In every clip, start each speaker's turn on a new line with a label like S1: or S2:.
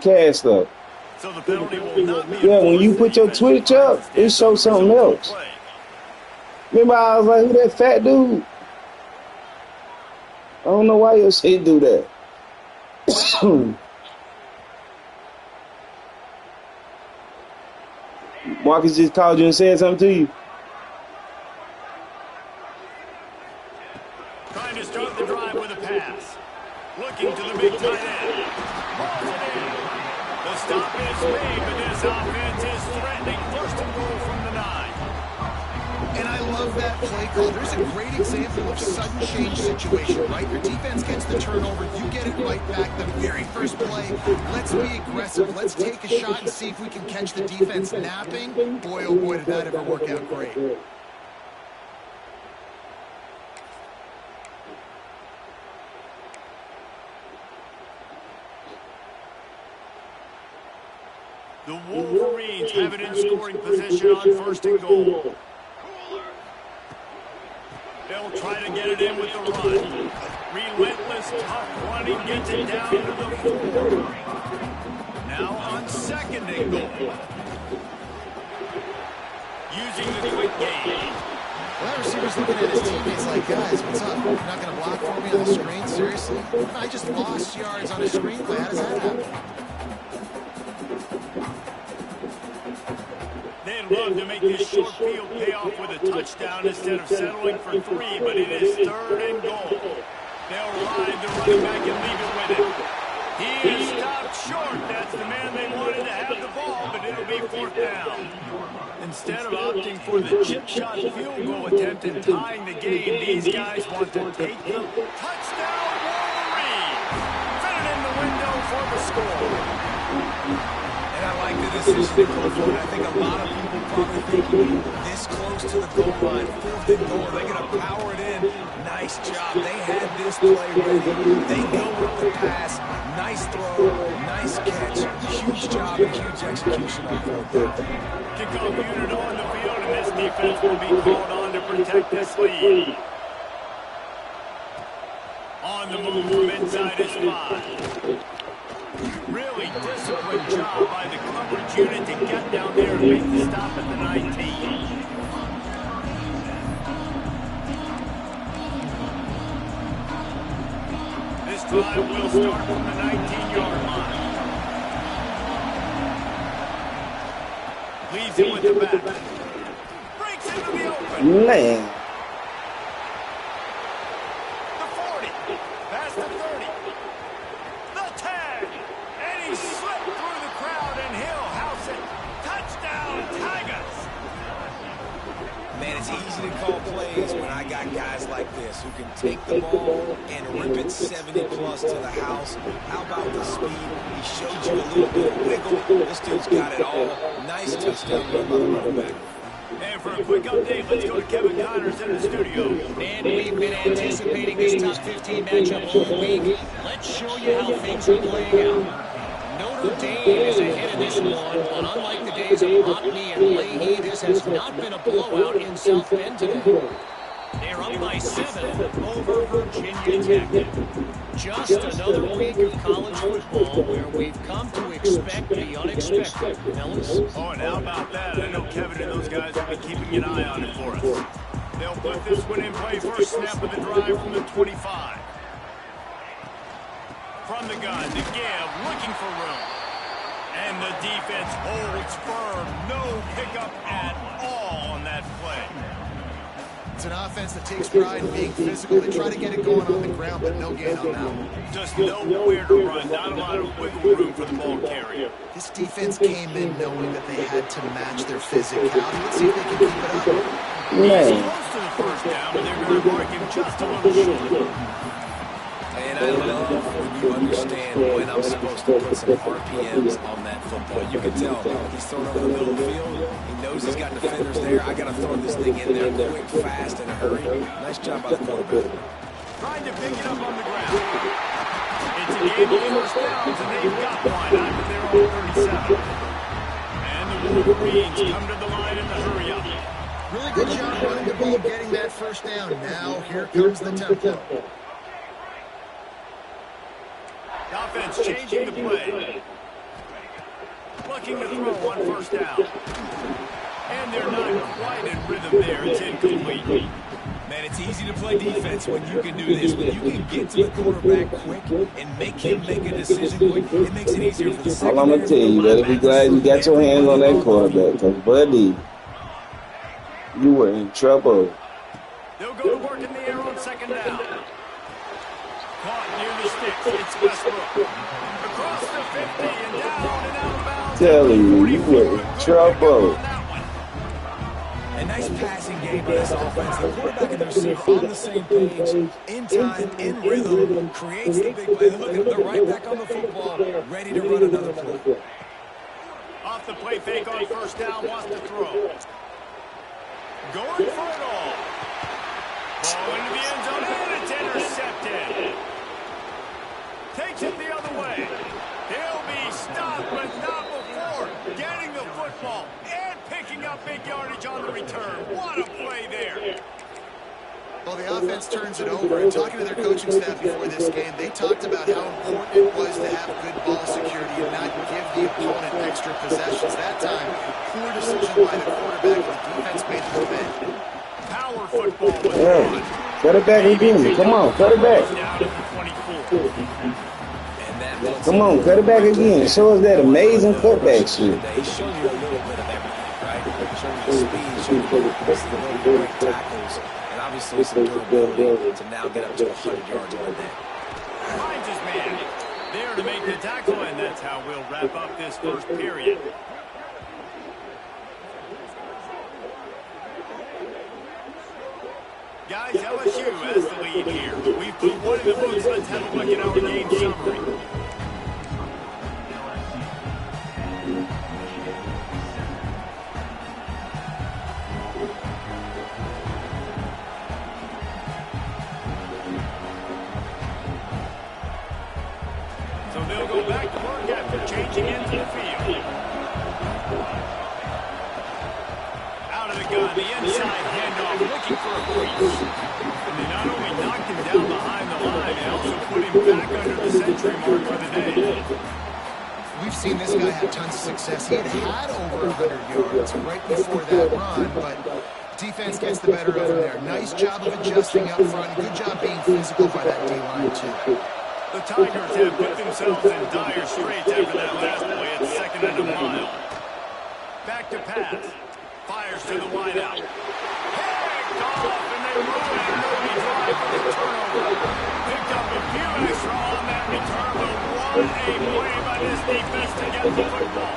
S1: cast up.
S2: So the penalty will not be
S1: when you put your Twitch up, it shows something else. Remember, I was like, who that fat dude? I don't know why your shit do that. Marcus just called you and said something to you.
S2: Trying to start the drive with a pass. Looking to the big tight end. Balls it in. The stop is made, but this offense is threatening. First and goal from the 9.
S3: And I love that play call. There's a great example of sudden change situation, right? Your defense gets the turnover. You get it right back the very first play. Let's be aggressive. Let's take a shot and see if we can catch the defense napping. Boy, oh boy, did that ever work out great.
S2: The Wolverines have it in scoring position on first and goal. They'll try to get it in with the run. Relentless, tough running gets it down to the 4. Now on second and goal. Using the quick game.
S3: Well, that receiver's looking at his teammates like, guys, what's up? You're not going to block for me on the screen? Seriously? I just lost yards on a screenplay. How does that happen?
S2: They'd love to make this short field pay off with a touchdown instead of settling for 3, but it is third and goal. They'll ride the running back and leave it with him. He is stopped short. That's the man they wanted to have the ball, but it'll be fourth down. Instead of opting for the chip shot field goal attempt and tying the game, these guys want to take the touchdown. Wolverine! Fit it in the window for the score.
S3: And I like the decision to go for it. I think a lot of people probably thinking this close to the goal line, fourth and goal, they're going to power it in. Nice job. They had this play ready. They go with the pass. Nice throw. Nice catch. Huge job and huge execution on fourth down.
S2: Kickoff unit on the field, and this defense will be called on to protect this lead. On the move from inside his 5. Really disciplined job by the coverage unit to get down there and make the stop at the 19. This drive will start from the 19-yard line. Leaves it with the back. Breaks into the open.
S1: Man.
S2: The 40. Past the 30. The 10. And he slipped through the crowd, and he'll house it. Touchdown, Tigers.
S3: Man, it's easy to call plays when I got guys like this who can take the ball and rip it 70-plus to the house. How about the speed? He showed you a little bit of wiggle. This dude's got it all. Nice touchdown run by the running back.
S2: And for a quick update, let's go to Kevin Connors in the studio.
S4: And we've been anticipating this top 15 matchup all week. Let's show you how things are playing out. Notre Dame is ahead in this one, but unlike the days of Hockney and Leahy, this has not been a blowout in South Bend today. They're up by 7 over Virginia Tech. Just another week of college football where we've come to expect the unexpected. Fellas?
S2: Oh, and how about that? I know Kevin and those guys have been keeping an eye on it for us. They'll put this one in play. First snap of the drive from the 25. From the gun to give, looking for room. And the defense holds firm. No pickup at all on that play.
S3: It's an offense that takes pride in being physical. They try to get it going on the ground, but no gain on that one.
S2: Just nowhere to run. Not a lot of wiggle room for the ball carrier.
S3: This defense came in knowing that they had to match their physicality. Let's see if they can keep it up.
S2: He's close to the first down, but they're going to mark him just a little short.
S5: And I love when you understand when I'm supposed to put some RPMs on that football. You can tell he's throwing over the middle of the field. He knows he's got defenders there. I got to throw this thing in there quick, fast, in a hurry. Nice job by the quarterback.
S2: Trying to pick it up on the ground. It's a game of first downs, and they've got one out of their own 37. And the Wolverines come to the line in the hurry up.
S3: Really good job running the ball, getting that first down. Now here comes the tempo.
S2: The offense changing the play. looking to throw on first down. And they're not quite in rhythm there. It's incomplete.
S3: Man, it's easy to play defense when you can do this. When you can get to the quarterback quick and make him make a decision quick, it makes it easier for the secondary.
S1: All I'm going to tell you, you better be glad you got your hands on that quarterback. Because, buddy, you were in trouble.
S2: They'll go to work in the air on second down. Caught near the sticks. It's Westbrook. Across the 50 and down and out of bounds.
S1: Telling you were in trouble.
S3: A nice passing game by this offense. The quarterback and the receiver on the same page, in time, in rhythm, creates the big play. Look at them, they're right back on the football, ready to run another play.
S2: Off the play fake on first down, wants to throw. Going for it all. Ball into the end zone, and it's intercepted. Takes it the other way. He'll be stopped, but not before getting the football and picking up big yardage on the return. What a play there.
S6: Well, the offense turns it over. And talking to their coaching staff before this game, they talked about how important it was to have good ball security and not give the opponent extra possessions. That time, poor decision by the quarterback, and the defense made the commit.
S2: Power football was
S1: Yeah. Cut it back again. Come on, cut it back.
S2: down to the 24.
S1: Come on, cut it back again. Show us that amazing cutback shit.
S3: They show you a little bit of everything, right? Show you the speed, show you the great tackles, and obviously some durability to now get up to 100 yards on that.
S2: Finds his man there to make the tackle, and that's how we'll wrap up this first period. Guys, LSU has the lead here. We've put one in the books. Let's have a look at our game summary. So they'll go back to work after changing into the field. Out of the gun, the inside handoff, looking for a breach. And they not only knocked him down behind the line, they also put him back under the century mark for the day.
S6: We've seen this guy have tons of success. He had over 100 yards right before that run, but defense gets the better of him there. Nice job of adjusting up front. Good job being physical by that D-line, too.
S2: The Tigers have put themselves in dire straits after that last play at second and a mile. Back to pass. Fires to the wideout. Picked off, and they run it. Early drive for the turnover. Picked up a few extra on that return, but what a play by this defense to get the football.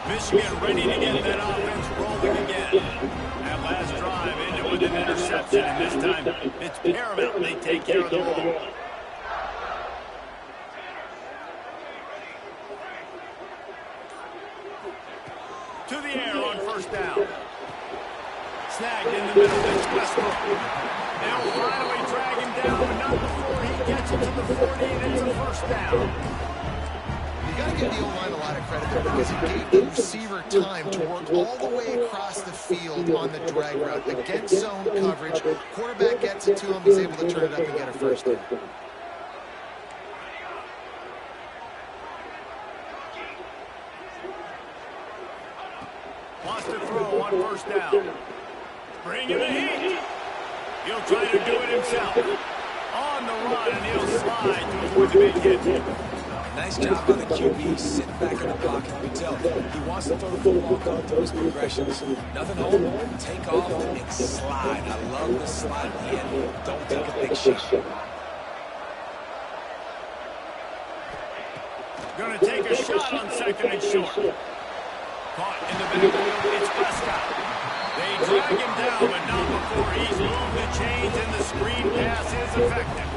S2: Michigan ready to get that offense rolling again. That last drive ended with an interception, and this time it's paramount they take care of the ball. To the air on first down. Snagged in the middle, it's Westbrook. They'll finally drag him down, but not before he gets it to the 40, and it's a first down.
S6: You got to give the O-line a lot of credit there because it gave the receiver time to work all the way across the field on the drag route against zone coverage. Quarterback gets it to him. He's able to turn it up and get a first down.
S2: Wants to throw on first down. Bringing the heat. He'll try to do it himself. On the run, and he'll slide to avoid the big hit.
S3: Nice job by the QB, sitting back in the pocket. You can tell he wants to throw the football, go through his progressions. Nothing holding, take off, and slide. I love the slide at the end. Don't take a big shot.
S2: Going to take a shot on second and short. Caught in the backfield, it's Prescott. They drag him down, but not before he's moved the chains, and the screen pass is effective.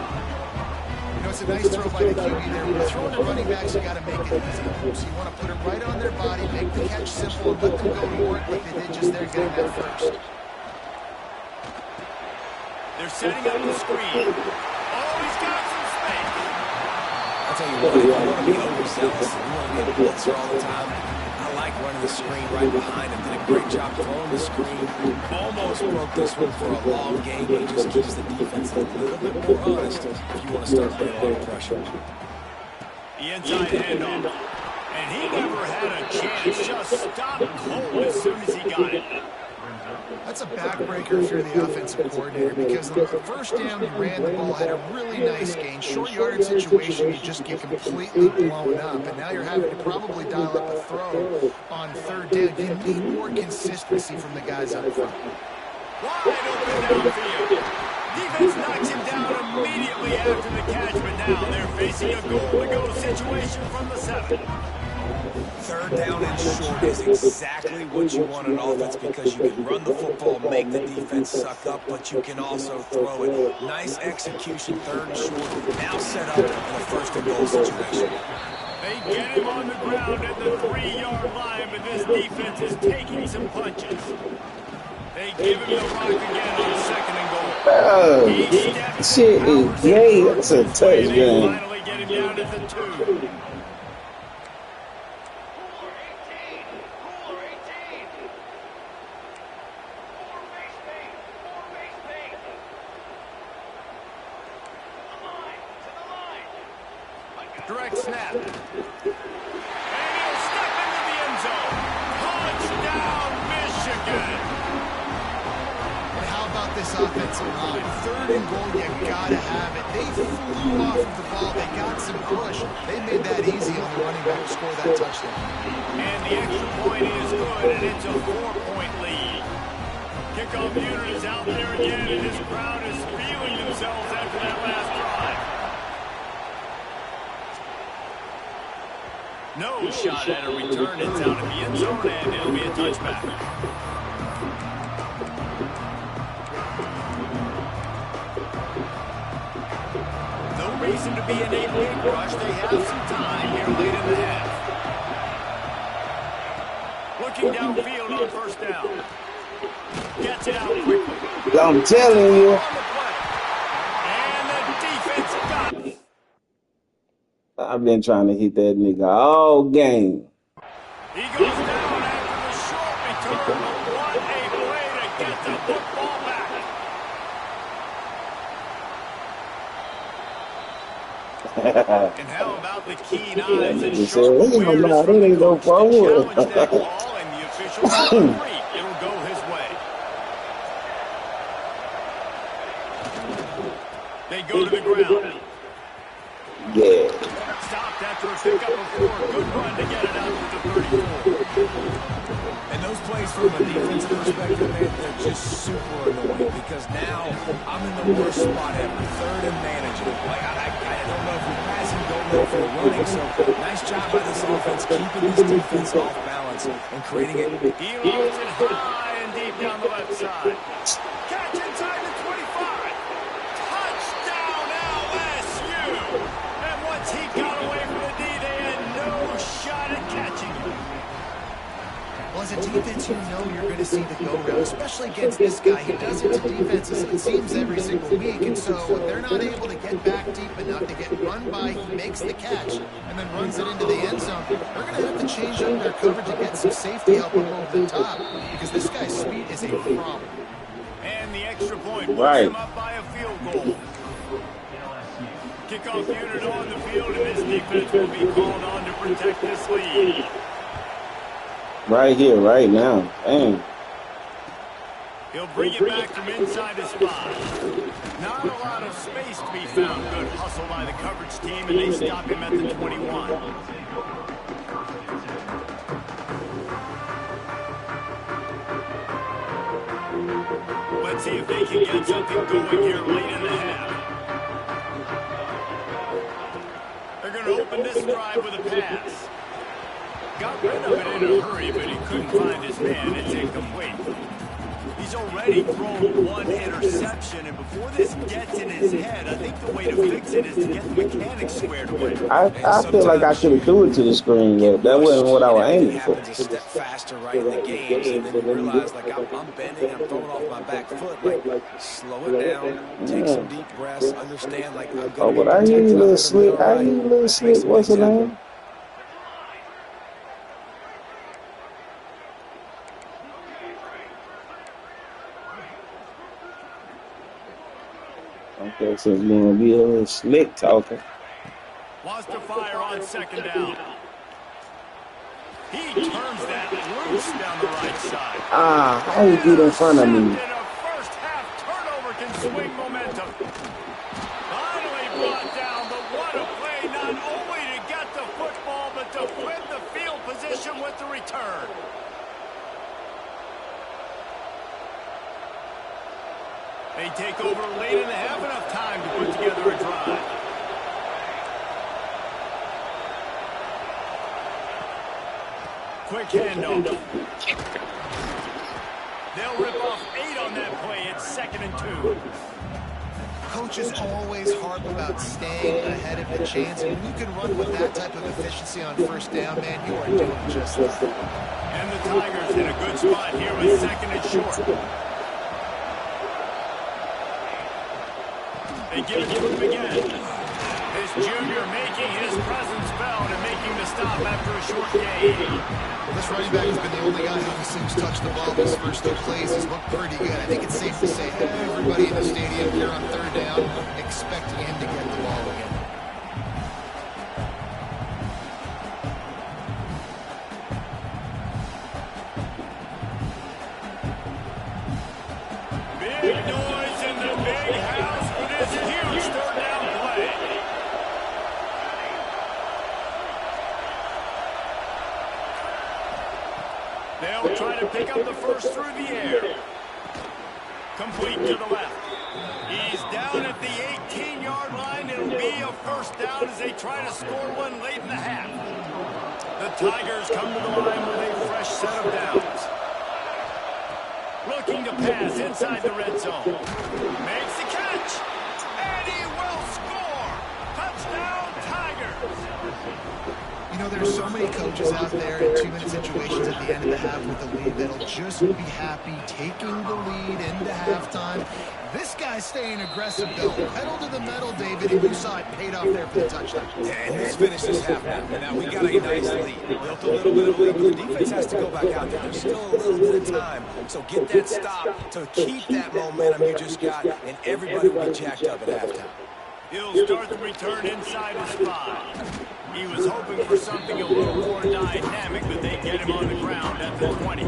S6: You know, it's a nice throw by the QB there. When you're throwing the running backs, you got to make it easy. So you want to put it right on their body, make the catch simple, and let them go to work like they did just there getting that first.
S2: They're setting up the screen. Oh, he's got some space.
S3: I'll tell you what, if you want to be overzealous, you want to be a blitzer all the time, I like
S5: running the screen right behind him. Did a great job throwing the screen. Almost broke this one for a long game, but it just keeps the defense a little bit more honest if you want to start putting a lot of pressure.
S2: The inside handoff. And he never had a chance. Just stopped cold as soon as he got it.
S6: That's a backbreaker if you're the offensive coordinator, because on the first down you ran the ball, had a really nice gain. Short yardage situation, you just get completely blown up, and now you're having to probably dial up a throw on third down. You need more consistency from the guys up front.
S2: Wide open downfield. Defense knocks him down immediately after the catch, but now they're facing a goal-to-go situation from the 7.
S5: Third down and short is exactly what you want on offense, because you can run the football, make the defense suck up, but you can also throw it. Nice execution, third and short. Now set up in a first and goal situation.
S2: They get him on the ground at the 3-yard line, but this defense is taking some punches. They give him the rock again on second and goal.
S1: Oh, shit is gay. That's a touchdown.
S2: Finally get him down at the 2. Direct snap. And he'll step into the end zone. Touchdown, Michigan.
S6: And how about this offensive line? Third and goal, you gotta have it. They flew off of the ball. They got some push. They made that easy on the running back to score that touchdown.
S2: And the extra point is good, and it's a 4-point lead. Kickoff unit is out there again, and this crowd is feeling themselves after that last drive. No shot at a return. It's out in the end zone, and it'll be a touchback. No reason to be in a big rush. They have some time here late in the half. Looking downfield on first down. Gets it out quickly.
S1: I'm telling you.
S2: And the defense got it.
S1: I've been trying to hit that nigga all game.
S2: He goes down after the short return. What a way to get the football back. And how about the keen eyes and sharp awareness from the coach to challenge that ball, and the officials agree it'll go his way. They go to the ground.
S1: Yeah.
S2: Stopped after a pickup of 4. Good run to get it out to the 34.
S5: And those plays from a defensive perspective, man, they're just super annoying, because now I'm in the worst spot ever. Third and manageable. Like, I don't know if we're passing, don't know if we're running. So nice job by this offense, keeping this defense off balance and creating it.
S2: He loads it high and deep down the left side. Catch inside the 25. Touchdown LSU. And once he got away from the D, they had no shot at catching him.
S6: Well, as a defense, you know you're going to see the go-route, especially against this guy. He does it to defenses, it seems, every single week. And so if they're not able to get back deep enough to get run by, he makes the catch and then runs it into the end zone. They're going to have to change up their coverage and get some safety help over the top, because this guy's speed is a problem.
S2: And the extra point puts him up by a field goal. Kickoff unit on the field, and this defense will be called on to protect this lead.
S1: Right here, right now. Dang.
S2: He'll bring it back from inside the spot. Not a lot of space to be found. Good hustle by the coverage team, and they stop him at the 21. Let's see if they can get something going here late in the half. They're going to open this drive with a pass. Got rid of it in a hurry, but he couldn't find his man. It's incomplete. He's already thrown 1 interception, and before this gets in his head, I think the way to fix it is to get the mechanics squared away.
S1: I feel like I should have threw it to the screen, but that wasn't what I was aiming for.
S5: To step faster right in the games, and then you realize, like, I'm bending, I'm throwing off my back foot. Like, slow it down, take some deep breaths, understand, like, I'm going to
S1: but I hear you, little slick. I hear you, little slick. What's her name? Texans gonna be a little slick talking.
S2: Wants to fire on second down. He turns that loose down the right side.
S1: How you get in front of me?
S2: And a first half turnover can swing momentum. Finally brought down, but what a play, not only to get the football, but to flip the field position with the return. They take over late and have enough time to put together a drive. Quick handoff. They'll rip off 8 on that play. It's 2nd and 2.
S6: Coaches always harp about staying ahead of the chains, and when you can run with that type of efficiency on first down, man, you are doing just that.
S2: And the Tigers in a good spot here with 2nd and short. They give it to him again. This junior making his presence felt and making the stop after a short gain.
S6: This running back has been the only guy who seems to touch the ball his first 2 plays. He's looked pretty good. I think it's safe to say everybody in the stadium here on 3rd down expecting him to get the ball again.
S2: Big noise in the big house for this huge 3rd down play. They'll try to pick up the first through the air. Complete to the left. He's down at the 18-yard line. It'll be a first down as they try to score one late in the half. The Tigers come to the line with a fresh set of downs. Looking to pass inside the red zone. Makes the catch. And he will score. Touchdown, Tigers.
S6: You know, there's so many coaches out there in 2-minute situations at the end of the half with the lead that'll just be happy taking the lead into halftime. This guy's staying aggressive, though. Pedal to the metal, David, and you saw it paid off there for the touchdown.
S5: Yeah, and let's finish this half now. We got a nice lead. Built a little bit of lead, but the defense has to go back out there. There's still a little bit of time. So get that stop to keep that momentum you just got, and everybody will be jacked up at halftime.
S2: He'll start the return inside his 5. He was hoping for something a little more dynamic, but they get him on the ground at the 20.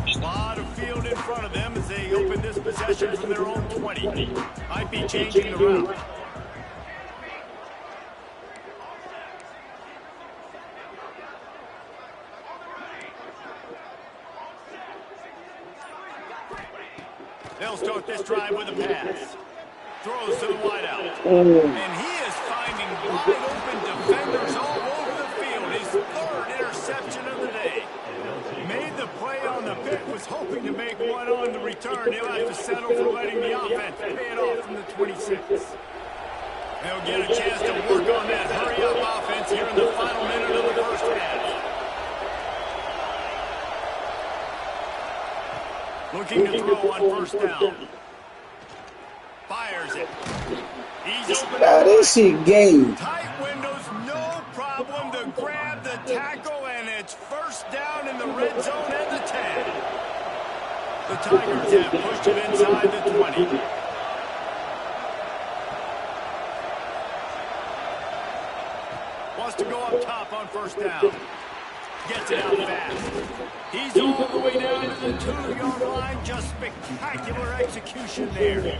S2: A lot of field in front of them as they open this possession from their own 20. Might be changing the route. They'll start this drive with a pass. Throws to the wideout. And he is finding wide open defenders all over the field. His 3rd interception of the day. Made the play on the pick, was hoping to make one on the return. He'll have to settle for letting the offense pay it off from the 26. They'll get a chance to work on that hurry-up offense here in the final minute of the first half. Looking to throw on first down. Fires it. He's open.
S1: This shit game.
S2: Tight windows, no problem to grab the tackle, and it's first down in the red zone at the 10. The Tigers have pushed it inside the 20. Wants to go up top on first down. Gets it out fast. He's all the way down to the 2-yard line. Just spectacular execution there.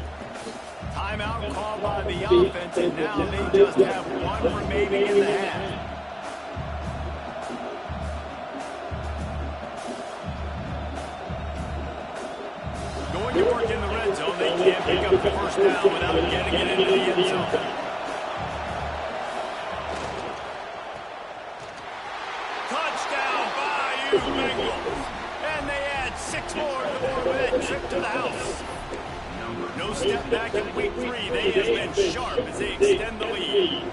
S2: Timeout called by the offense, and now they just have 1 remaining in the half. Going to work in the red zone. They can't pick up the first down without getting it into the end zone. Bengals. And they add 6 more to the board with that trip to the house. No step back in week 3. They have been sharp as they extend the lead.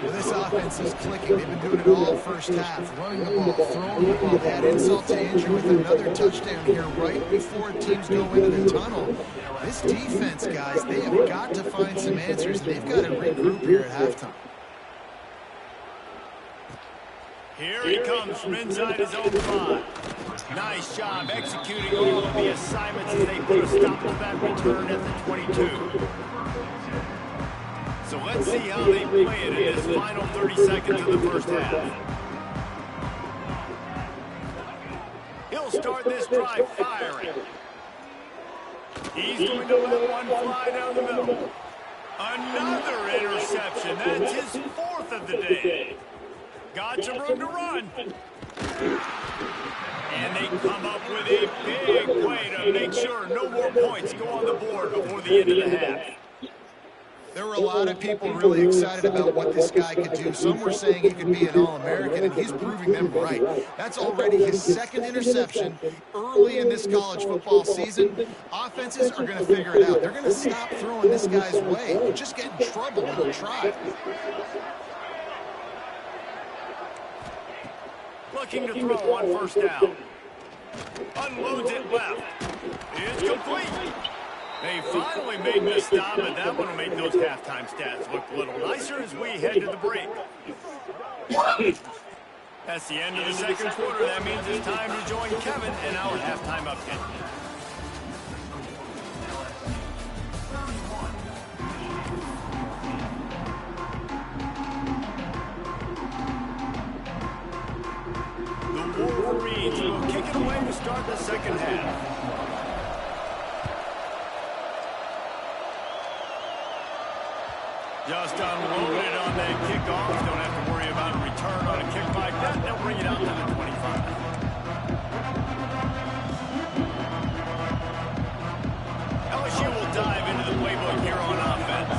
S6: Well, this offense is clicking. They've been doing it all first half. Running the ball, throwing the ball. Add insult to injury with another touchdown here right before teams go into the tunnel. This defense, guys, they have got to find some answers. They've got to regroup here at halftime.
S2: Here he comes from inside his own 5. Nice job executing all of the assignments as they put a stop to that return at the 22. So let's see how they play it in this final 30 seconds of the first half. He'll start this drive firing. He's going to let one fly down the middle. Another interception. That's his 4th of the day. Got some room to run. And they come up with a big play to make sure no more points go on the board before the end of the half.
S6: There were a lot of people really excited about what this guy could do. Some were saying he could be an All-American, and he's proving them right. That's already his 2nd interception early in this college football season. Offenses are going to figure it out. They're going to stop throwing this guy's way. He'll just get in trouble when they try.
S2: Looking to throw on first down. Unloads it left. It's complete. They finally made the stop, and that one will make those halftime stats look a little nicer as we head to the break. That's the end of the second quarter. That means it's time to join Kevin in our halftime update. The Wolverines will kick it away to start the second half. Just unloaded on that kickoff. Don't have to worry about a return on a kick like that. They'll bring it out to the 25. LSU will dive into the playbook here on offense.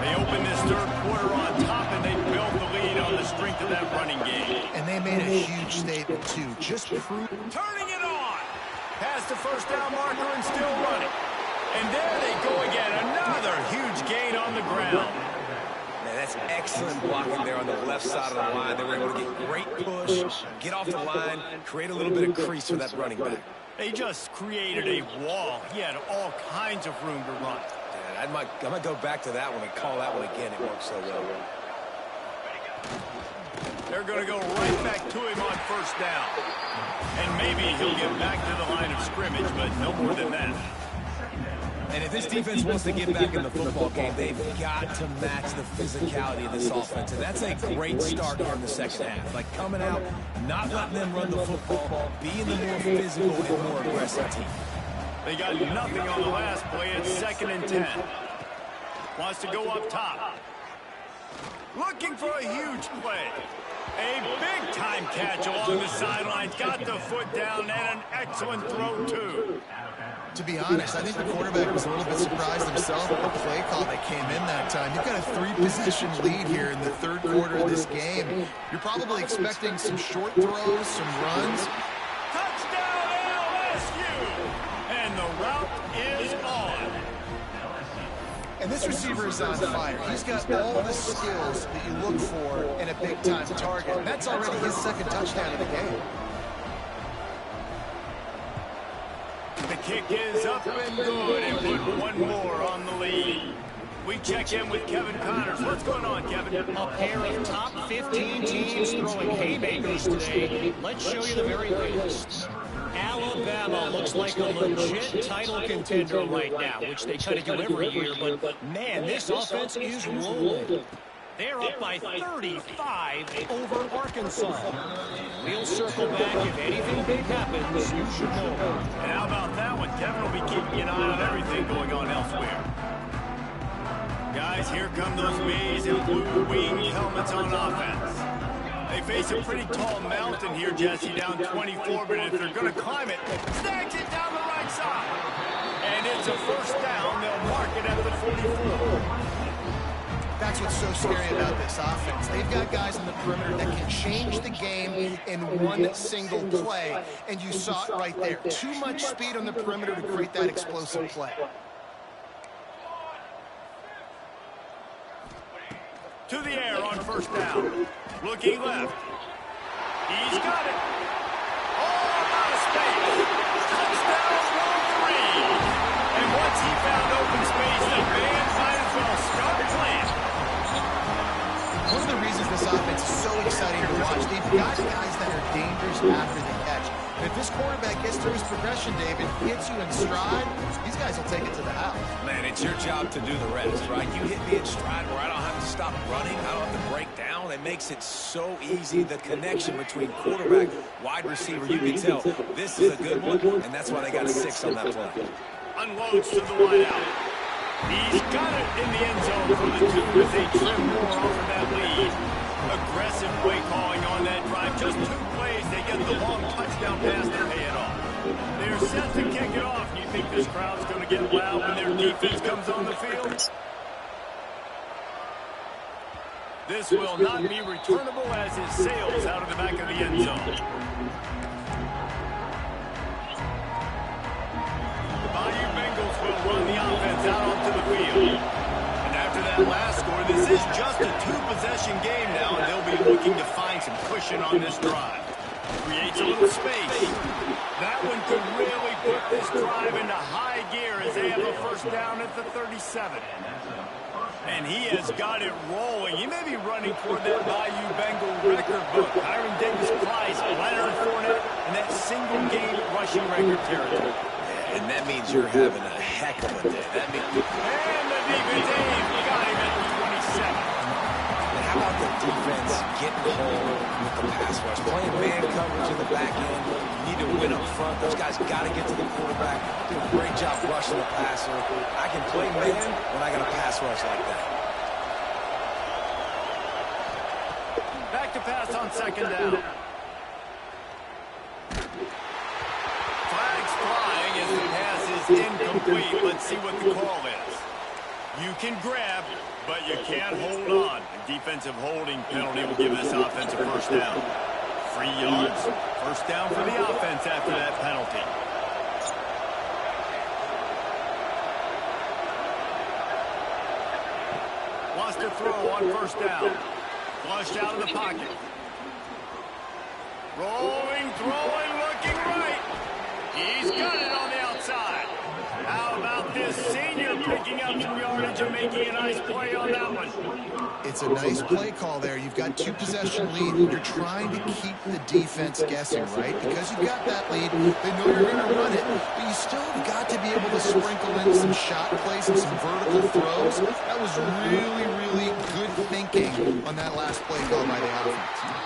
S2: They open this third quarter on top, and they build the lead on the strength of that running game.
S6: And they made a huge statement, too. Just prove.
S2: Turning it on. Past the first down marker and still running. And there they go again. Another huge gain on the ground.
S5: Man, that's excellent blocking there on the left side of the line. They were able to get great push, get off the line, create a little bit of crease for that running back.
S2: They just created a wall. He had all kinds of room to run.
S5: Yeah, I might go back to that one and call that one again. It worked so well.
S2: They're going to go right back to him on first down. And maybe he'll get back to the line of scrimmage, but no more than that.
S5: And if this defense wants to get back in the football game, they've got to match the physicality of this offense. And that's a great start here in the second half. Like coming out, not letting them run the football, being the more physical and more aggressive team.
S2: They got nothing on the last play. It's 2nd and 10. Wants to go up top. Looking for a huge play. A big-time catch along the sidelines. Got the foot down and an excellent throw, too.
S6: To be honest, I think the quarterback was a little bit surprised himself at the play call that came in that time. You've got a 3-possession lead here in the third quarter of this game. You're probably expecting some short throws, some runs.
S2: Touchdown LSU! And the route is on.
S6: And this receiver is on fire. He's got all the skills that you look for in a big-time target. That's already his 2nd touchdown of the game.
S2: The kick is up and good, and put one more on the lead. We check in with Kevin Connors. What's going on, Kevin?
S4: A pair of top 15 teams throwing haymakers today. Let's show you the very latest. Alabama looks like a legit title contender right now, which they try to do every year, but man, this offense is rolling. They're up by 35 over Arkansas. We'll circle back if anything big happens. You should know.
S2: And how about that one? Kevin will be keeping an eye on everything going on elsewhere. Guys, here come those maize and blue wing helmets on offense. They face a pretty tall mountain here, Jesse, down 24, but if they're going to climb it, snags it down the right side. And it's a first down. They'll mark it at the 44.
S6: That's what's so scary about this offense. They've got guys on the perimeter that can change the game in one single play, and you saw it right there. Too much speed on the perimeter to create that explosive play.
S2: To the air on first down. Looking left. He's got it. All out of space. Touchdown, Wolverine. And once he found open space, the fans might as well start playing.
S6: One of the reasons this offense is so exciting exciting to watch. They've got guys that are dangerous after the catch. And if this quarterback gets through his progression, David, hits you in stride, these guys will take it to the house.
S5: Man, it's your job to do the rest, right? You hit me in stride where I don't have to stop running. I don't have to break down. It makes it so easy. The connection between quarterback, wide receiver, you can tell this is a good one, and that's why they got a 6 on that play.
S2: Unloads to the wideout. He's got it in the end zone for the 2 as they trim more off of that lead. Aggressive play calling on that drive. Just 2 plays, they get the long touchdown pass to pay it off. They're set to kick it off. You think this crowd's going to get loud when their defense comes on the field? This will not be returnable as it sails out of the back of the end zone. The Bayou Bengals will run the offense out onto the field. And after that last score, this is just a 2-possession game now, and they'll be looking to find some cushion on this drive. Creates a little space. That one could really put this drive into high gear as they have a first down at the 37. And he has got it rolling. He may be running toward that Bayou Bengal record book. Hiram Davis-Price, Leonard Fournette, and that single-game rushing record territory.
S5: And that means you're having a heck of a day. That means...
S2: And the defense got him at the 27.
S5: And how about the defense getting home with the pass rush? Playing man coverage in the back end. You need to win up front. Those guys got to get to the quarterback. Do a great job rushing the passer. I can play man when I got a pass rush like that.
S2: Back to pass on second down. Flags flying as the pass is incomplete. Let's see what the call is. You can grab, but you can't hold on. A defensive holding penalty will give this offense a first down. 3 yards, first down for the offense after that penalty. Wants to throw on first down. Flushed out of the pocket. Rolling, throwing, looking right. He's got it on the outside. How about this senior picking up some yardage and making a nice play on that one?
S6: It's a nice play call there. You've got 2-possession lead. You're trying to keep the defense guessing, right? Because you've got that lead, they know you're going to run it, but you still have got to be able to sprinkle in some shot plays and some vertical throws. That was really, really good thinking on that last play call by the offense.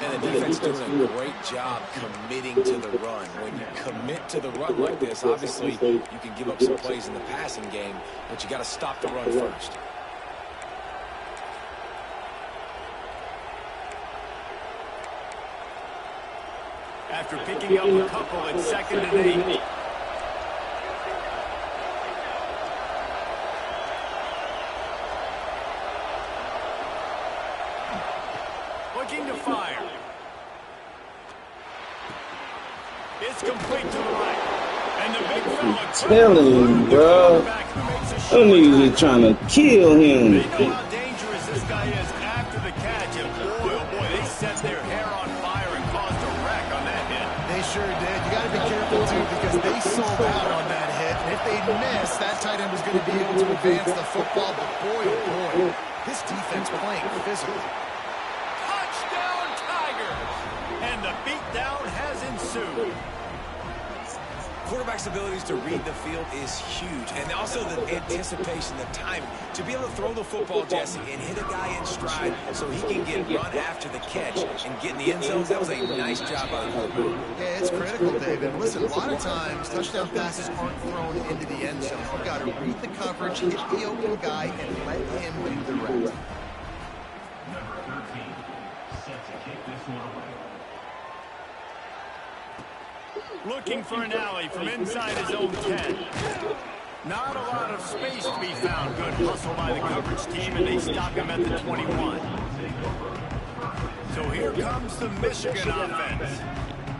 S5: And the defense doing a great job committing to the run. When you commit to the run like this, obviously you can give up some plays in the passing game, but you got to stop the run first.
S2: After picking up a couple, it's 2nd and 8. Looking to fire. It's complete to the right. And the big fella...
S1: Telling you, bro. Them niggas are trying to kill him.
S2: They know how dangerous this guy is after the catch. And boy, oh boy, they set their hair on fire and caused a wreck on that hit.
S6: They sure did. You got to be careful, too, because they sold out on that hit. And if they'd missed, that tight end was going to be able to advance the football. But boy, oh boy, this defense playing physically.
S2: Touchdown, Tigers! And the beatdown has ensued.
S5: Quarterback's abilities to read the field is huge. And also the anticipation, the timing. To be able to throw the football, Jesse, and hit a guy in stride so he can get run after the catch and get in the end zone, that was a nice job by the quarterback.
S6: Yeah, it's critical, David. Listen, a lot of times, touchdown passes aren't thrown into the end zone. You've got to read the coverage, hit the open guy, and let him do the rest.
S7: Number 13, set to kick this one away.
S2: Looking for an alley from inside his own 10. Not a lot of space to be found. Good hustle by the coverage team, and they stop him at the 21. So here comes the Michigan offense.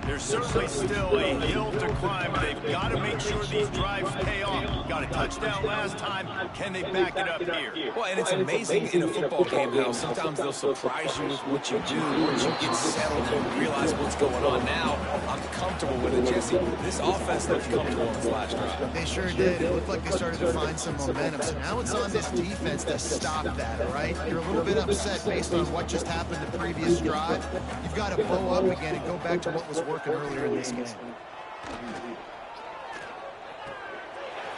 S2: There's certainly still a hill to climb, but they've got to make sure these drives pay off. Got a touchdown last time. Can they back it up here?
S5: Well, and it's amazing in a football game how sometimes they'll surprise you with what you do once you get settled and realize what's going on. Now, I'm comfortable comfortable with it. Jesse, this offense looked comfortable on its last drive.
S6: They sure did. It looked like they started to find some momentum. So now it's on this defense to stop that, all right? You're a little bit upset based on what just happened the previous drive. You've got to bow up again and go back to what was working earlier in this game.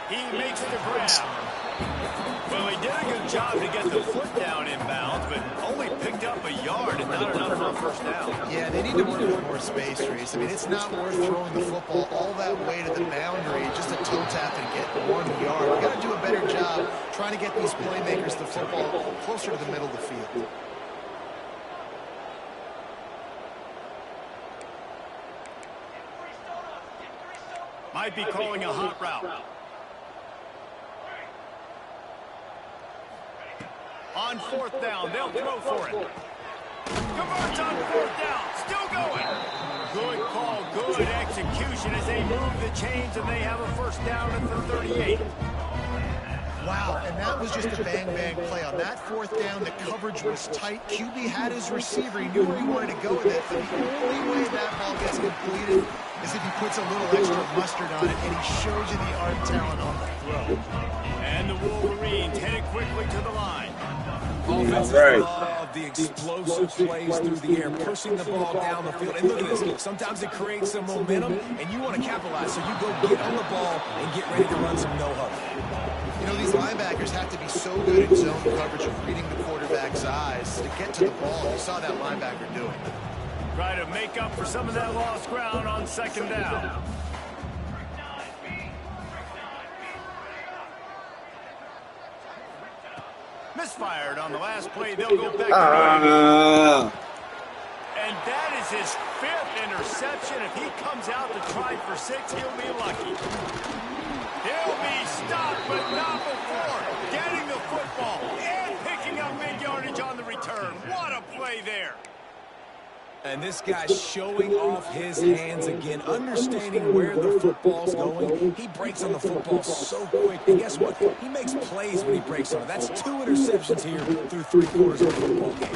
S2: He makes the grab. Well, he did a good job to get the foot down inbounds, but only picked up a yard and not enough for a first down.
S6: Yeah, they need to work with more space, Reese. I mean, it's not worth throwing the football all that way to the boundary, just a toe tap and get 1 yard. We've got to do a better job trying to get these playmakers the football closer to the middle of the field.
S2: Might be calling a hot route. On 4th down, they'll throw for it. Converts on 4th down, still going. Good call, good execution as they move the chains and they have a first down at the 38.
S6: Wow, and that was just a bang-bang play. On that 4th down, the coverage was tight. QB had his receiver. He knew where he wanted to go with it, but the only way that ball gets completed is if he puts a little extra mustard on it, and he shows you the arm talent on the throw.
S2: And the Wolverines headed quickly to the line.
S5: Offenses love the explosive plays through the air, pushing the ball down the field. And look at this. Sometimes it creates some momentum, and you want to capitalize. So you go get on the ball and get ready to run some no-huddle.
S6: You know, these linebackers have to be so good at zone coverage of reading the quarterback's eyes to get to the ball. You saw that linebacker do it.
S2: Try to make up for some of that lost ground on 2nd down. Misfired on the last play. They'll go back to and that is his 5th interception. If he comes out to try for 6, he'll be lucky. He'll be stopped, but not before getting the football and picking up big yardage on the return. What a play there.
S5: And this guy's showing off his hands again, understanding where the football's going. He breaks on the football so quick. And guess what? He makes plays when he breaks on it. That's 2 interceptions here through 3 quarters of the football game.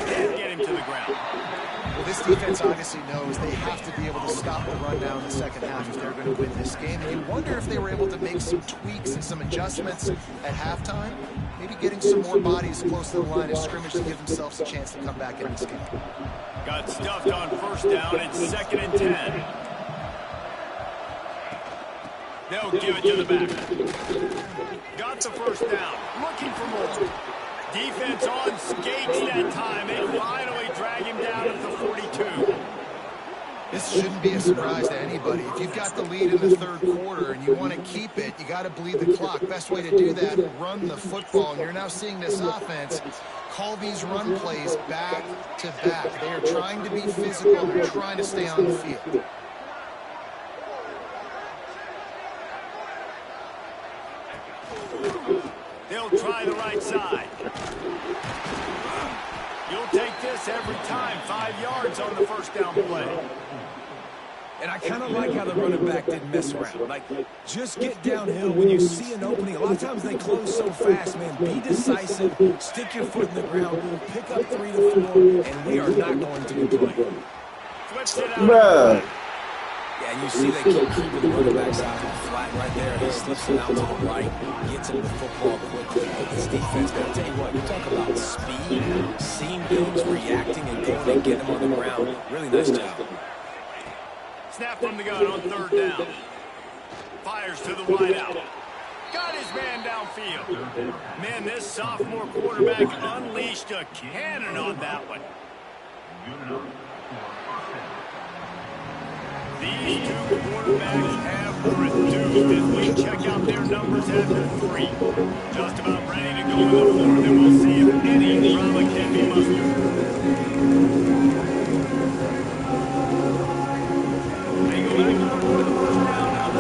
S2: And get him to the ground.
S6: Well, this defense obviously knows they have to be able to stop the run down in the second half if they're going to win this game. And you wonder if they were able to make some tweaks and some adjustments at halftime. Maybe getting some more bodies close to the line of scrimmage to give themselves a chance to come back in this game.
S2: Got stuffed on 1st down. It's 2nd and 10. They'll give it to the back. Got the first down. Looking for more. Defense on skates that time. They finally drag him down at the 42.
S6: This shouldn't be a surprise to anybody. If you've got the lead in the 3rd quarter and you want to keep it, you got to bleed the clock. Best way to do that, run the football. And you're now seeing this offense call these run plays back to back. They are trying to be physical. They're trying to stay on the field.
S2: They'll try the right side. You'll take this every time. 5 yards on the first down play.
S5: And I kind of like how the running back didn't mess around. Like, just get downhill when you see an opening. A lot of times they close so fast, man. Be decisive, stick your foot in the ground, pick up 3 to 4, and we are not going to be playing.
S2: Flips it out.
S1: Bruh.
S5: Yeah, and you see they keep keeping the running backs out flat right there. He slips it out to the right, gets him the football quickly. This defense, man, I'll tell you what, you talk about speed, seeing things, reacting, and going and getting him on the ground. Really nice job.
S2: Snap from the gun on 3rd down. Fires to the wide out. Got his man downfield. Man, this sophomore quarterback unleashed a cannon on that one. These 2 quarterbacks have reduced as we check out their numbers after 3. Just about ready to go to the 4th, and we'll see if any drama can be mustered. They go back for the first down now.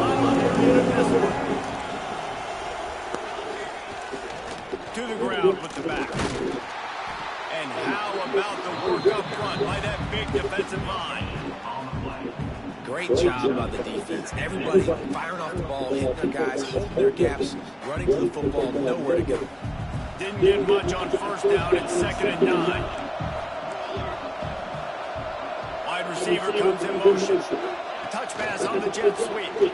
S2: To the ground with the back. And how about the work up front by that big defensive line?
S5: Great job by the defense. Everybody firing off the ball, hitting their guys, holding their gaps, running to the football, nowhere to go.
S2: Didn't get much on 1st down. It's 2nd and 9. Wide receiver comes in motion. Touch pass on the jet sweep.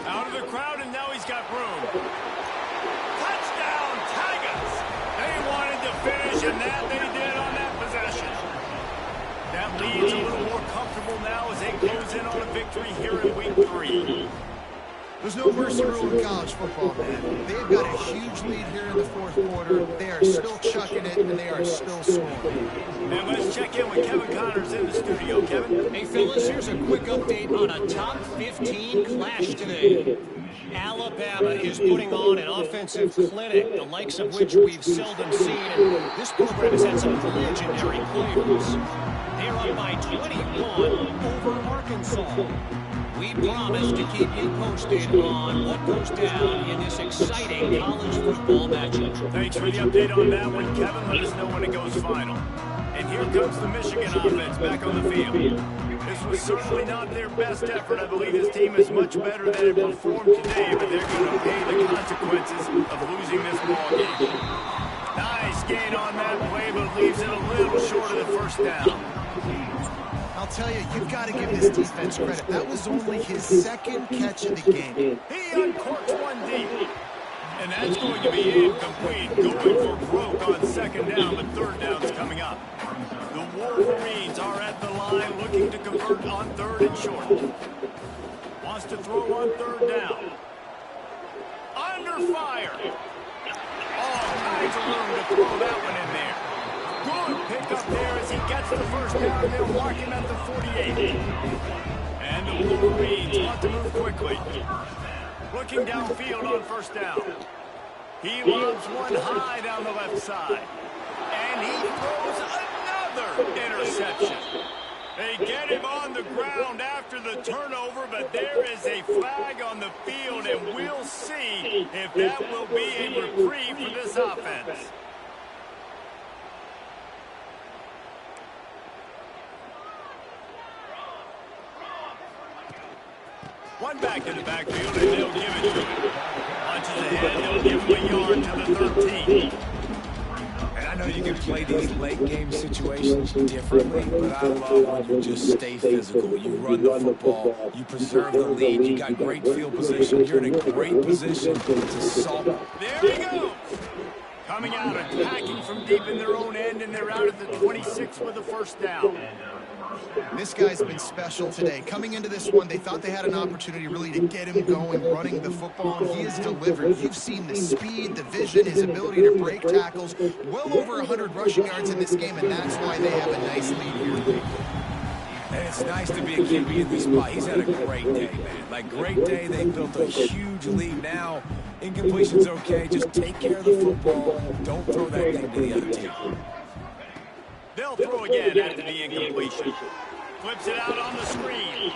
S2: Out of the crowd, and now he's got room. Touchdown, Tigers! They wanted to finish, and that they did on that possession. That lead's a little more comfortable now as they close in on a victory here in Week 3.
S6: There's no mercy rule in college football, man. They've got a huge lead here in the fourth quarter. They are still chucking it, and they are still scoring.
S2: And let's check in with Kevin Connors in the studio. Kevin?
S4: Hey, fellas, here's a quick update on a top 15 clash today. Alabama is putting on an offensive clinic, the likes of which we've seldom seen. And this program has had some legendary players. They're up by 21 over Arkansas. We promise to keep you posted on what goes down in this exciting college football matchup.
S2: Thanks for the update on that one, Kevin. Let us know when it goes final. And here comes the Michigan offense back on the field. This was certainly not their best effort. I believe this team is much better than it performed today, but they're going to pay the consequences of losing this ball game. Nice gain on that play, but leaves it a little short of the first down.
S6: I'll tell you, you've got to give this defense credit. That was only his second catch of the game.
S2: He uncorks one deep. And that's going to be incomplete. Going for broke on second down, but third down's coming up. The Wolverines are at the line looking to convert on third and short. Wants to throw on third down. Under fire. All kinds of room to throw that one in there. Good pick up there as he gets the first down. They'll mark him at the 48. And the Wolverines want to move quickly. Looking downfield on first down. He lobs one high down the left side. And he throws another interception. They get him on the ground after the turnover, but there is a flag on the field, and we'll see if that will be a reprieve for this offense. One back in the backfield, and they'll give it to him. Punches ahead, they'll give him a yard to the 13.
S5: And I know you can play these late game situations differently, but I love when you just stay physical. You run the football, you preserve the lead, you got great field position, you're in a great position to solve it.
S2: There he goes. Coming out, attacking from deep in their own end, and they're out at the 26 with the first down.
S6: This guy's been special today. Coming into this one, they thought they had an opportunity really to get him going, running the football, and he has delivered. You've seen the speed, the vision, his ability to break tackles. Well over 100 rushing yards in this game, and that's why they have a nice lead here.
S5: And it's nice to be a QB in this spot. He's had a great day, man. Like, great day. They built a huge lead. Now, incompletion's okay. Just take care of the football. Don't throw that thing to the other team.
S2: They'll throw again after the incompletion. Flips it out on the screen.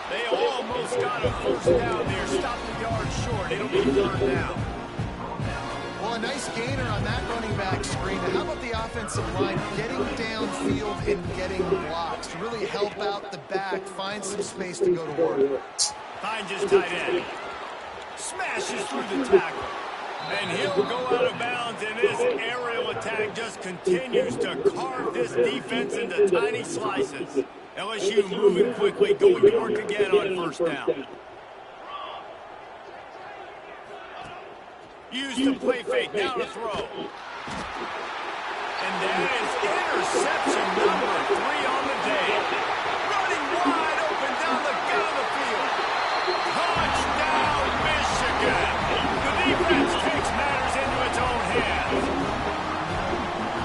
S2: They almost got a first down there. Stopped the yard short. It'll be third down.
S6: Well, a nice gainer on that running back screen. How about the offensive line getting downfield and getting blocks to really help out the back, find some space to go to work?
S2: Finds his tight end. Smashes through the tackle. And he'll go out of bounds, and this aerial attack just continues to carve this defense into tiny slices. LSU moving quickly, going to work again on first down. Used to play fake, now to throw. And that is interception number 3 on the day. Running wide open down the gut of the field. Touchdown, Michigan. The defense takes matters into its own hands.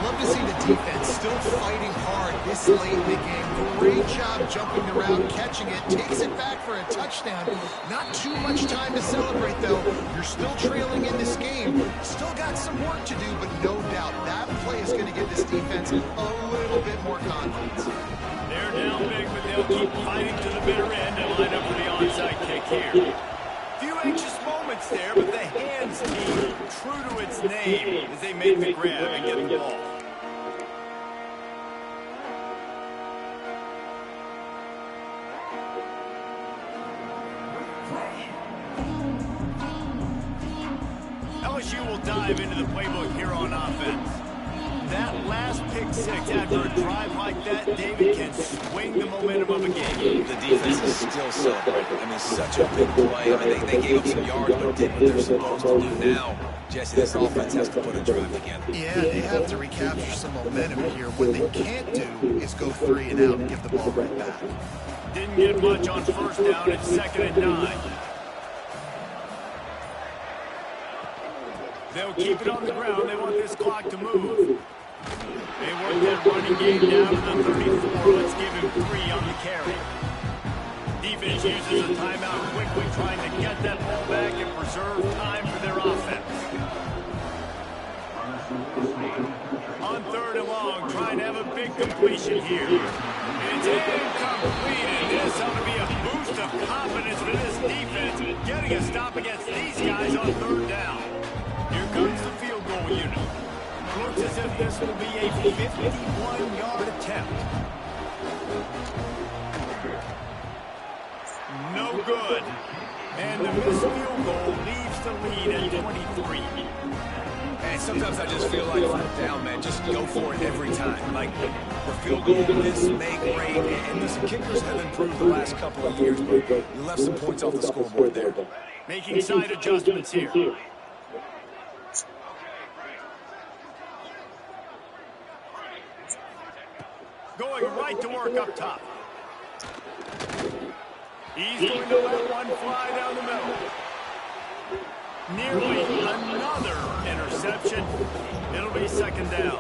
S6: Love to see the defense still fighting hard this late in the game. Great job jumping the route, catching it, takes it back for a touchdown. Not too much time to celebrate, though. You're still trailing in this game. Still got some work to do, but no doubt that play is going to give this defense a little bit more confidence.
S2: They're down big, but they'll keep fighting to the bitter end and line up for the onside kick here. Few anxious moments there, but the hands team true to its name as they make the grab and get the ball. LSU will dive into the playbook here on offense. That last pick six after a drive like that, David, can swing the momentum of a game.
S5: The defense is still celebrating. I mean, such a big play. I mean, they gave up some yards, but did what they're supposed to do. Now, Jesse, this offense has to put a drive together.
S6: Yeah, they have to recapture some momentum here. What they can't do is go 3 and out and give the ball right back.
S2: Didn't get much on first down. It's 2nd and 9. They'll keep it on the ground. They want this clock to move. They work that running game down to the 34. Let's give him 3 on the carry. Defense uses a timeout quickly, trying to get that ball back and preserve time for their offense. On 3rd and long, trying to have a big completion here. It's incomplete, and this ought to be a boost of confidence for this defense, getting a stop against these guys on 3rd down. Here comes the field goal unit. Looks as if this will be a 51-yard attempt. No good. And the missed field goal leaves the lead at 23.
S5: And sometimes I just feel like from down, man, just go for it every time. Like, the field goal miss, make, great. And listen, kickers have improved the last couple of years, but you left some points off the scoreboard there.
S2: Making side adjustments here. Going right to work up top. He's going to let one fly down the middle. Nearly another interception. It'll be 2nd down.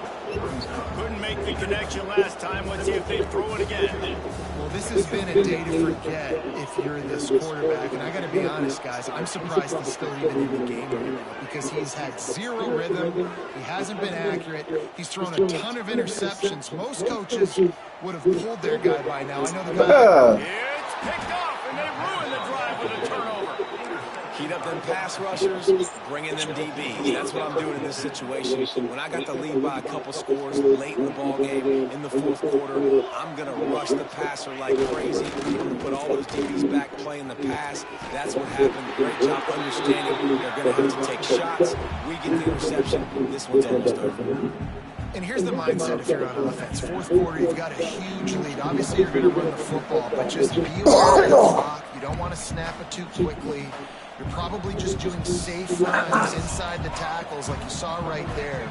S2: Couldn't make the connection last time. Let's see if they throw it again.
S6: Well, this has been a day to forget if you're this quarterback. And I got to be honest, guys, I'm surprised he's still even in the game right now because he's had 0 rhythm. He hasn't been accurate. He's thrown a ton of interceptions. Most coaches would have pulled their guy by now. I know the guy.
S2: It's picked off, and they ruin the drive with a turnover.
S5: Heat up them pass rushers, bring in them DBs. That's what I'm doing in this situation. When I got the lead by a couple scores late in the ball game, in the 4th quarter, I'm going to rush the passer like crazy. I'm going to put all those DBs back playing the pass. That's what happened. Great job understanding they're going to have to take shots. We get the interception. This one's almost over.
S6: And here's the mindset if you're on offense. 4th quarter, you've got a huge lead. Obviously, you're going to run the football, but just be aware of the clock. You don't want to snap it too quickly. You're probably just doing safe runs inside the tackles like you saw right there.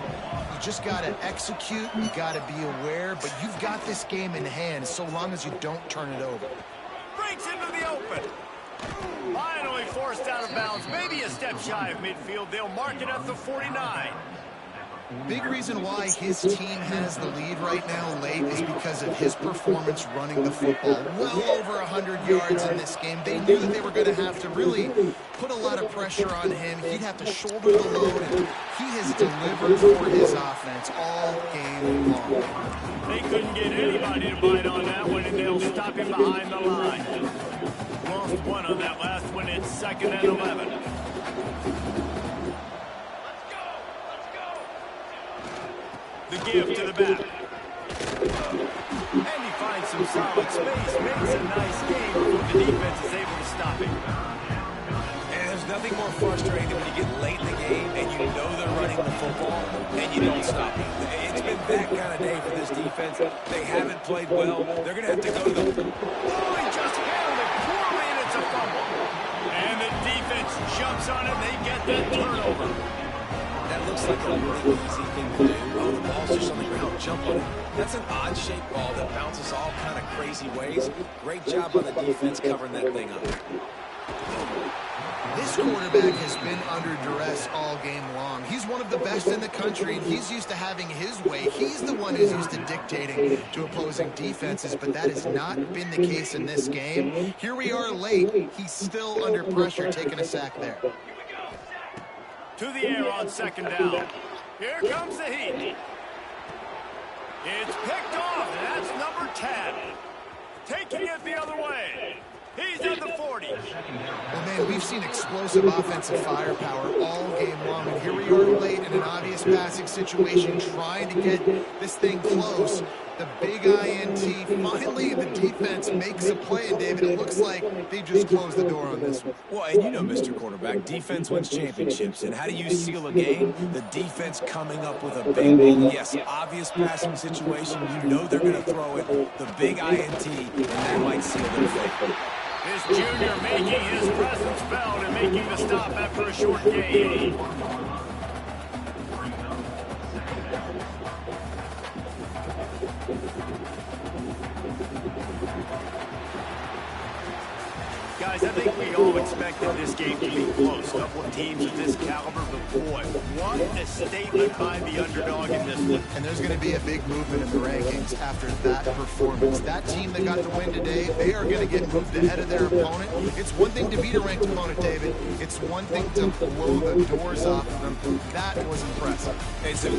S6: You just got to execute. You got to be aware, but you've got this game in hand so long as you don't turn it over.
S2: Breaks into the open. Finally forced out of bounds. Maybe a step shy of midfield. They'll mark it at the 49.
S6: Big reason why his team has the lead right now late is because of his performance running the football. Well over 100 yards in this game. They knew that they were going to have to really put a lot of pressure on him. He'd have to shoulder the load, and he has delivered for his offense all game long.
S2: They couldn't get anybody to bite on that one, and they'll stop him behind the line. Lost one on that last one. It's 2nd and 11. The give to the back. And he finds some solid space. Makes a nice game before the defense is able to stop him.
S5: And there's nothing more frustrating than when you get late in the game and you know they're running the football and you don't stop it. It's been that kind of day for this defense. They haven't played well. They're going to have to go to the...
S2: Oh, he just handled it poorly, and it's a fumble. And the defense jumps on it. They get that turnover.
S5: That looks like a really easy thing to do. Oh, the ball's just on the ground. Jump on it. That's an odd-shaped ball that bounces all kind of crazy ways. Great job by the defense covering that thing up.
S6: This quarterback has been under duress all game long. He's one of the best in the country, and he's used to having his way. He's the one who's used to dictating to opposing defenses, but that has not been the case in this game. Here we are late. He's still under pressure, taking a sack there.
S2: To the air on 2nd down. Here comes the heat. It's picked off, and that's number 10. Taking it the other way. He's at the 40.
S6: Well, man, we've seen explosive offensive firepower all game long, and here we are late in an obvious passing situation, trying to get this thing close. The big INT. Finally, the defense makes a play, and David, it looks like they just closed the door on this one.
S5: Well, and you know, Mr. Quarterback, defense wins championships. And how do you seal a game? The defense coming up with a big one. Yes, obvious passing situation. You know they're going to throw it. The big INT, and that might seal their fate.
S2: This junior making his presence felt and making the stop after a short gain. Guys, I think we all expected this game to be close. A couple of teams of this caliber, but boy, what a statement by the underdog in this one.
S6: And there's going to be a big movement in the rankings after that performance. That team that got the win today, they are going to get moved ahead of their opponent. It's one thing to beat a ranked opponent, David. It's one thing to blow the doors off of them. That was impressive.
S5: Hey, so